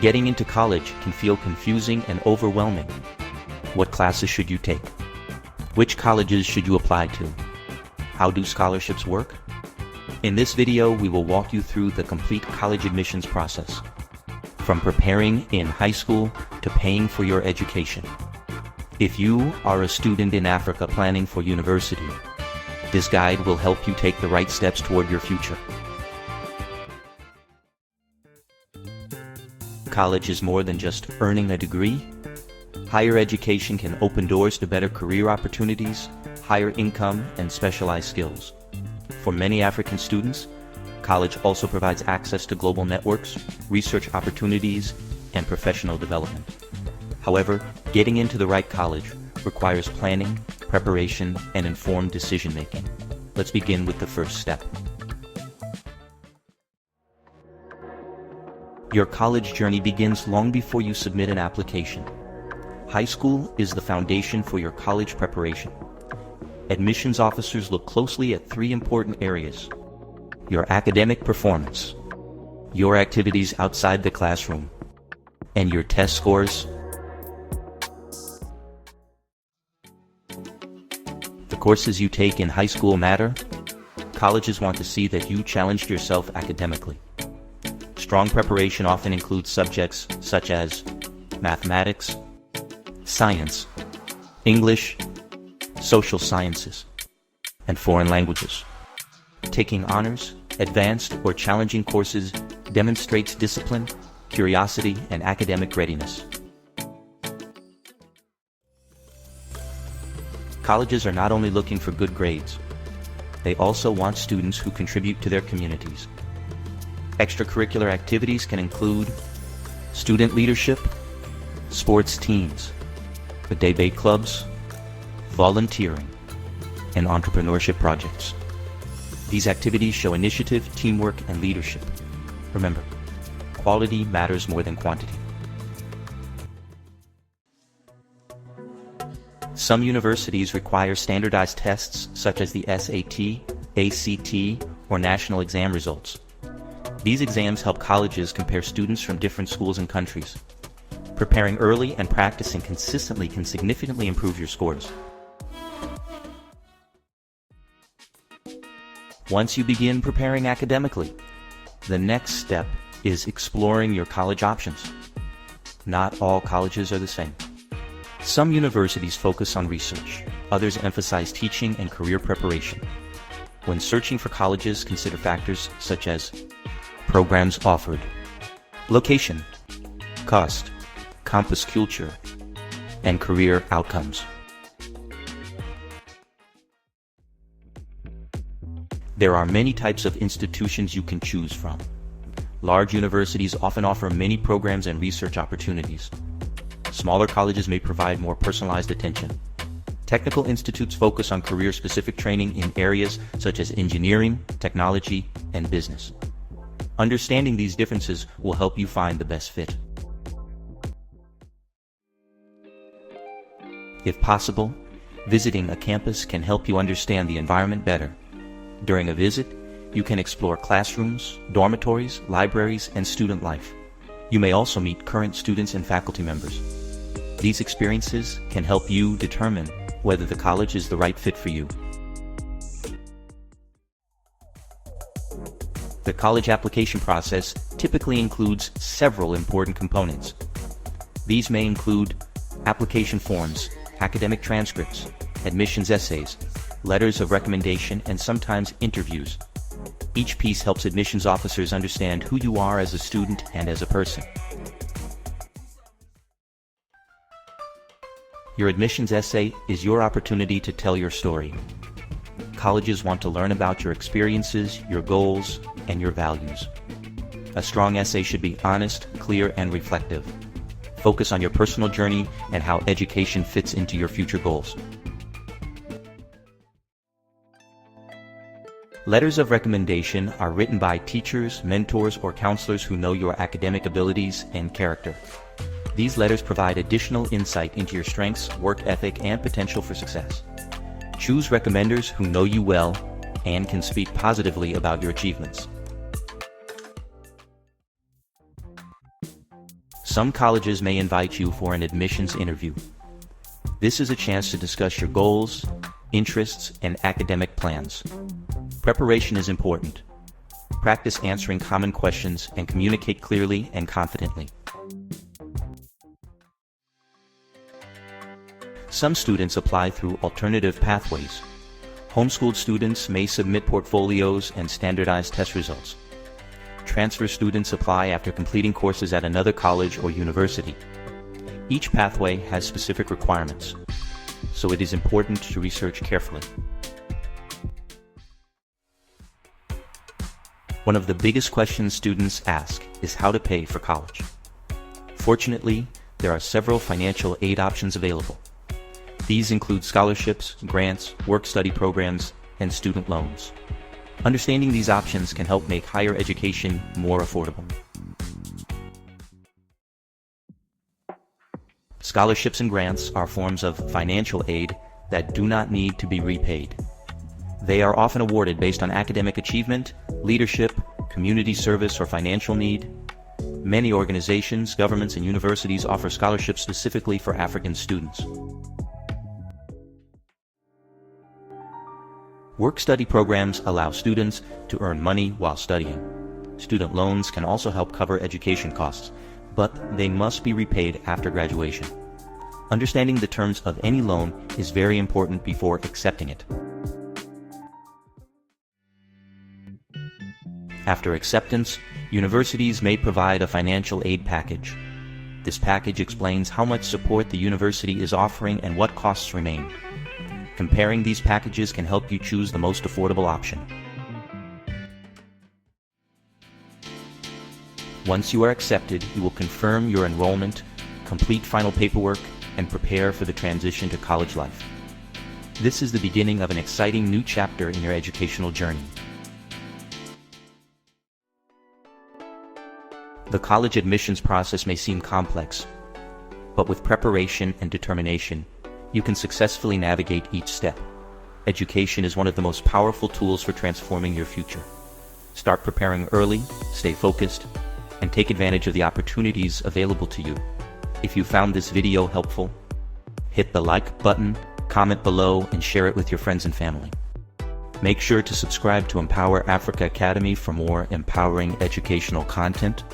Getting into college can feel confusing and overwhelming. What classes should you take? Which colleges should you apply to? How do scholarships work? In this video, we will walk you through the complete college admissions process, from preparing in high school to paying for your education. If you are a student in Africa planning for university, this guide will help you take the right steps toward your future. College is more than just earning a degree. Higher education can open doors to better career opportunities, higher income, and specialized skills. For many African students, college also provides access to global networks, research opportunities, and professional development. However, getting into the right college requires planning, preparation, and informed decision-making. Let's begin with the first step. Your college journey begins long before you submit an application. High school is the foundation for your college preparation. Admissions officers look closely at three important areas: your academic performance, your activities outside the classroom, and your test scores. The courses you take in high school matter. Colleges want to see that you challenged yourself academically. Strong preparation often includes subjects such as mathematics, science, English, social sciences, and foreign languages. Taking honors, advanced, or challenging courses demonstrates discipline, curiosity, and academic readiness. Colleges are not only looking for good grades, they also want students who contribute to their communities. Extracurricular activities can include student leadership, sports teams, the debate clubs, volunteering, and entrepreneurship projects. These activities show initiative, teamwork, and leadership. Remember, quality matters more than quantity. Some universities require standardized tests such as the SAT, ACT, or national exam results. These exams help colleges compare students from different schools and countries. Preparing early and practicing consistently can significantly improve your scores. Once you begin preparing academically, the next step is exploring your college options. Not all colleges are the same. Some universities focus on research, others emphasize teaching and career preparation. When searching for colleges, consider factors such as programs offered, location, cost, campus culture, and career outcomes. There are many types of institutions you can choose from. Large universities often offer many programs and research opportunities. Smaller colleges may provide more personalized attention. Technical institutes focus on career-specific training in areas such as engineering, technology, and business. Understanding these differences will help you find the best fit. If possible, visiting a campus can help you understand the environment better. During a visit, you can explore classrooms, dormitories, libraries, and student life. You may also meet current students and faculty members. These experiences can help you determine whether the college is the right fit for you. The college application process typically includes several important components. These may include application forms, academic transcripts, admissions essays, letters of recommendation, and sometimes interviews. Each piece helps admissions officers understand who you are as a student and as a person. Your admissions essay is your opportunity to tell your story. Colleges want to learn about your experiences, your goals, and your values. A strong essay should be honest, clear, and reflective. Focus on your personal journey and how education fits into your future goals. Letters of recommendation are written by teachers, mentors, or counselors who know your academic abilities and character. These letters provide additional insight into your strengths, work ethic, and potential for success. Choose recommenders who know you well and can speak positively about your achievements. Some colleges may invite you for an admissions interview. This is a chance to discuss your goals, interests, and academic plans. Preparation is important. Practice answering common questions and communicate clearly and confidently. Some students apply through alternative pathways. Homeschooled students may submit portfolios and standardized test results. Transfer students apply after completing courses at another college or university. Each pathway has specific requirements, so it is important to research carefully. One of the biggest questions students ask is how to pay for college. Fortunately, there are several financial aid options available. These include scholarships, grants, work-study programs, and student loans. Understanding these options can help make higher education more affordable. Scholarships and grants are forms of financial aid that do not need to be repaid. They are often awarded based on academic achievement, leadership, community service, or financial need. Many organizations, governments, and universities offer scholarships specifically for African students. Work-study programs allow students to earn money while studying. Student loans can also help cover education costs, but they must be repaid after graduation. Understanding the terms of any loan is very important before accepting it. After acceptance, universities may provide a financial aid package. This package explains how much support the university is offering and what costs remain. Comparing these packages can help you choose the most affordable option. Once you are accepted, you will confirm your enrollment, complete final paperwork, and prepare for the transition to college life. This is the beginning of an exciting new chapter in your educational journey. The college admissions process may seem complex, but with preparation and determination, you can successfully navigate each step. Education is one of the most powerful tools for transforming your future. Start preparing early, stay focused, and take advantage of the opportunities available to you. If you found this video helpful, hit the like button, comment below, and share it with your friends and family. Make sure to subscribe to Empower Africa Academy for more empowering educational content.